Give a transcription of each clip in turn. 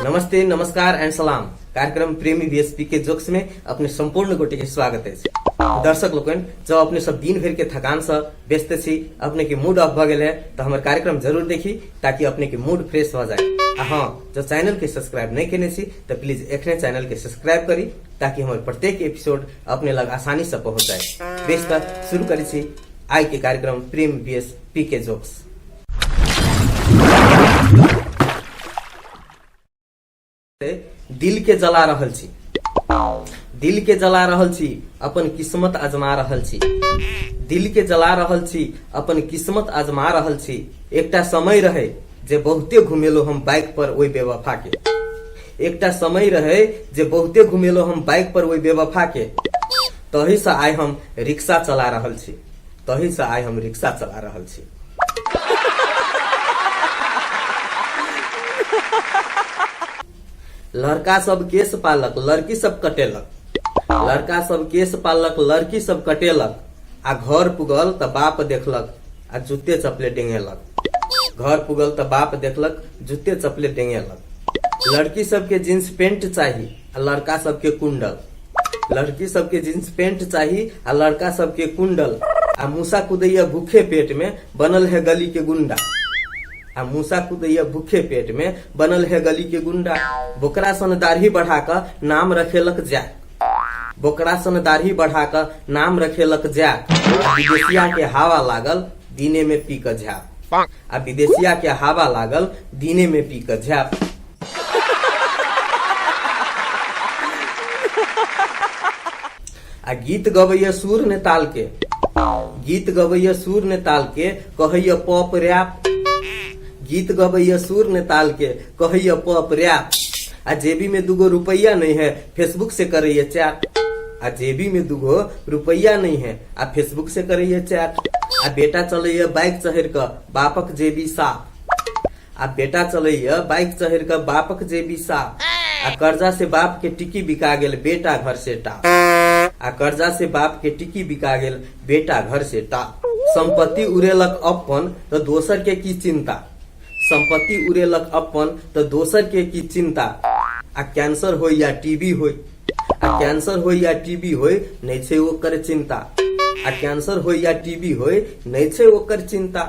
नमस्ते, नमस्कार एंड सलाम। कार्यक्रम प्रेमी बीएसपी के जोक्स में अपने संपूर्ण गोटे के स्वागत है। दर्शक लोगन, जब अपने सब दिन भर के थकान से व्यस्त छी, अपने के मूड ऑफ भ गेल है, तो हमारे कार्यक्रम जरूर देखी ताकि अपने के मूड फ्रेश हो जाए। हाँ, जो चैनल के सब्सक्राइब नहीं करने छी तो प्लीज एखने चैनल के सब्सक्राइब करी ताकि हमारे प्रत्येक एपिसोड अपने लग आसानी से पहुंच जाए। बेस शुरू करी छी आई के कार्यक्रम प्रेम बीएसपी के जोक्स। दिल के जला रहल छी, दिल के जला रहल छी, अपन किस्मत आजमा रहल छी। दिल के जला रहल छी, अपन किस्मत आजमा रहल छी। एकटा समय रहे जे बहुते घुमेलो हम बाइक पर ओई बेवफा के। एकटा समय रहे जे बहुते घुमेलो हम बाइक पर ओई बेवफा के। तही से आइ हम रिक्शा चला रहल छी, तही से आइ हम रिक्शा चला रहल छी। लड़का सब केस पालक, लड़की सब कटेलक। लड़का सब केस पालक, लड़की सब कटेलक। आ घर पुगल त बाप देखलक, आ जूते चपले डेंगेलक। घर पुगल त बाप देखलक, जूते चपले डेंगेलक। लड़की सबके जींस पेंट चाहिए आ लड़का सबके कुंडल। लड़की सबके जींस पेंट चाहिए आ लड़का सबके कुंडल। आ मूसा कुदैया भूखे पेट में बनल है गली के गुंडा। आ मूसा कुदैया भूखे पेट में बनल है गली के गुंडा। बोकरा सन दाढ़ी बढ़ाकर नाम रखेलक जैक। बोकरा सन दाढ़ी बढ़ाकर नाम रखेलक जैक। विदेशिया के हवा लागल, दीने में पी क झाप। आ विदेशिया के हवा लागल, दीने में पी क झाप। आ गीत गवैया सूर ने ताल के, गीत गवैया सूर ने ताल के कहैया पॉप रैप। गीत गवैया सूर ने ताल के कहैया पॉप रैप। आ जेबी में दूगो रुपया नहीं है, फेसबुक से करैया चैट। आ जेबी में दूगो रुपया नहीं है, आ फेसबुक से करैया चैट। आ बेटा चलैया बाइक चढ़ क बापक जेबी साफ। आ बेटा चलैया बाइक चढ़ क बापक जेबी साफ। आ कर्जा से बाप के टिकी बिका गेल, बेटा घर से टाप। आ कर्जा से बाप के टिकी बिका गेल, बेटा घर से टाप। संपत्ति उड़ेलक अपन तो दोसर के की चिंता। संपत्ति उड़ेलक अपन तो दोसर के की चिंता। आ कैंसर हो या टीबी हो, आ कैंसर हो या टीबी हो, नहीं छे ओकर चिंता। आ कैंसर हो या टीबी हो, नहीं छे ओकर चिंता।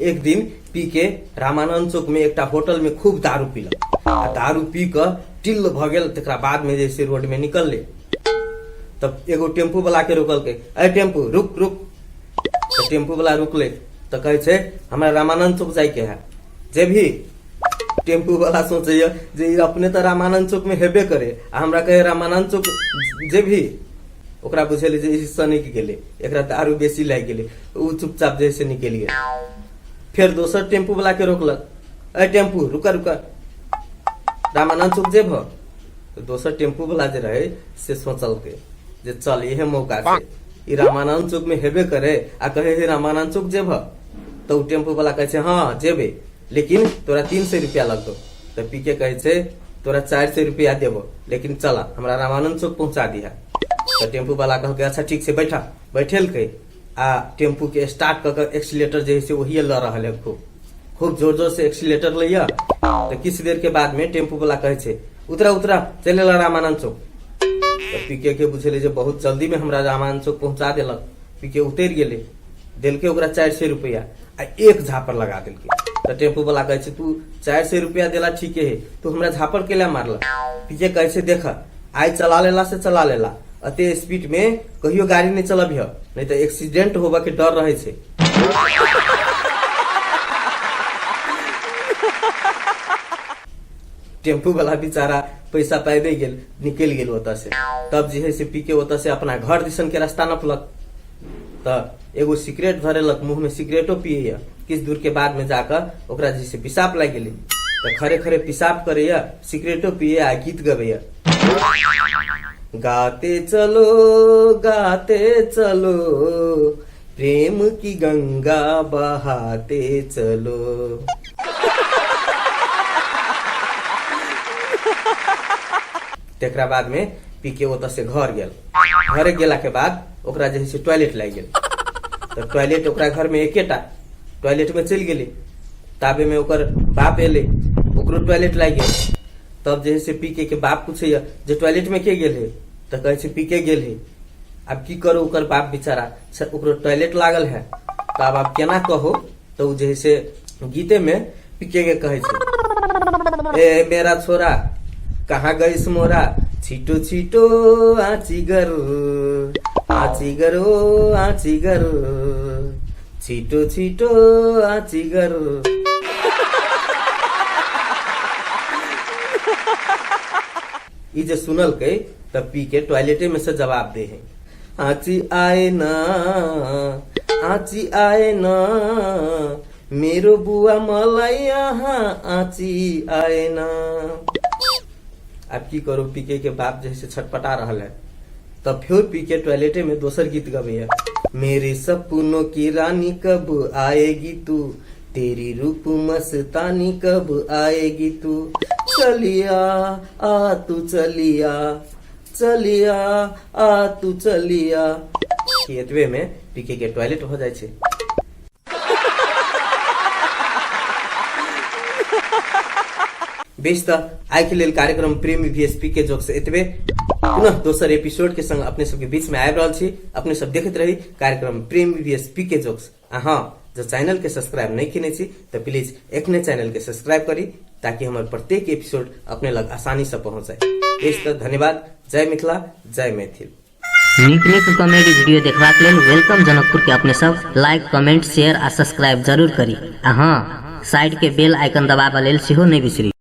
एक दिन पी के रामानंद चौक में एक होटल में खूब दारू पीलक। आ दारू पी क टिल भ गेल। तकरा बाद में जैसे रोड में निकल ले, तब एगो टेम्पू वाला के रोकल के, अरे टेम्पू रुक रुक। तो टेम्पू वाला रुकले तो कहे छे हमरा रामानंद चौक जाए के है। जे भी टेम्पू वाला सोचे जे अपने तो रामानंद चौक में हेबे करे, आ हमरा कहे रामानंद चौक जे भी। ओकरा बुझेले जे इससे निक गेले, एकरा दारू बेसी लाग गेले, उ चुपचाप जैसे निकल गया। फिर दोसर टेम्पू वाला के रोकलक, अरे टेम्पू रुका रुका, रामानंद चौक जेब। तो दोसर टेम्पू वाला जे रहे से सोचल के जे चल यह मौका से रामानंद चौक में हेबे करे, आ कहे हे रामानंद चौक जेब। तो टेम्पू वाला कहे हाँ जेबे, लेकिन तोरा 300 रुपया लगतो। तो पीके कहे तोरा 400 रुपया देबो, लेकिन चला हमरा रामानंद चौक पहुंचा दिया। तो टेम्पू वाला कह अच्छा ठीक से बैठा। बैठेल के आ टेम्पू के स्टार्ट कर एक्सीलेटर जे है वही ल रहा है, खूब खूब जोर जोर से एक्सीलेटर लिया। तो किस देर के बाद में टेम्पू वाला कहे उतरा उतरा चले रामानंद चौक। तो पीके के बुझेले जे बहुत जल्दी में हमरा रामानंद चौक पहुंचा देलक। पीके उतर गेले, दिलके ओकरा 400 रुपया आ एक झापर लगा दिलके। तो टेम्पू वाला कहे तू 400 रुपया देला ठीक है, तू हमरा झापर के लिए मारला। पीके कहे देखा आई चला लेला से चला लेला, अते स्पीड में कहियो गाड़ी नहीं चलबिह, नहीं तो एक्सीडेंट होबा के डर रहे छे। टेम्पू वाला बेचारा पैसा पाबे गेल, निकल गेल ओता से। तब जे है से पी के ओता से अपना घर दिसन के रास्ता नपलक। तो एगो सिगरेट धरेलक, मुंह में सिगरेटो पिए। किस दूर के बाद में जाकर ओकरा जैसे पिसाब लग गेली। तो खरे खरे पिसाब करे, सिगरेटो पिए आ गीत गवे। गाते चलो प्रेम की गंगा बहाते चलो। तेकरा बाद में पी के ओतऽ से घर गेल। घरे गेला के बाद ओकरा जे है से टॉयलेट लाग गेल। तो टॉयलेट ओकरा घर में एकेटा, टॉयलेट में चल गेले। ताबे में ओकर बाप एले, ओकरो टॉयलेट लाग गेल। तब जे है से पी के बाप पूछे जे टॉयलेट में के गेल है, तो कहे से पी के गेल है। अब की करो, ओकर बाप बेचारा ओकरो टॉयलेट लागल है, तो अब आप केना कहो। तो जे है से गीते में पी के कहे छे, ए मेरा छोरा कहाँ गईस मोरा, छीटो छीटो आचिगर, आचिगर ओ आचिगर, छीटो छीटो आचिगर। ई जे सुनल के तब पी के टॉयलेटे में से जवाब दे है, आची आए ना, आची आए ना, मेरो बुआ मलाई यहाँ आची आए ना। अब की करो, पीके के बाप जैसे छटपटा रहा है। तब फिर पीके टॉयलेटे में दोसर गीत गवे, मेरे सपनों की रानी कब आएगी तू, तेरी रूप मस्तानी कब आएगी तू, चलिया आ तू चलिया, चलिया आ तू चलिया। एतबे में पीके के टॉयलेट हो जाए छे। बेच त आइ के लेल कार्यक्रम प्रेम VSP के जोक से एतबे। पुनः दोसर एपिसोड के संग अपने सबके बीच में आबि रहल छी। अपने सब देखते रही कार्यक्रम प्रेम VSP के जोक्स। हाँ, जो चैनल के सब्सक्राइब नहीं किने छी तो प्लीज एखने चैनल के सब्सक्राइब करी, ताकि हमारे प्रत्येक एपिसोड अपने लग आसानी से पहुंच जाए। बेच त धन्यवाद। जय मिथिला, जय मैथिल। नीक नीक कॉमेडी वीडियो देखबाक लेल वेलकम जनकपुर के अपने सब लाइक, कमेंट, शेयर आ सब्सक्राइब जरूर करी। हाँ, साइड के बेल आइकन दबाबा लेल सेहो नहीं बिसरी।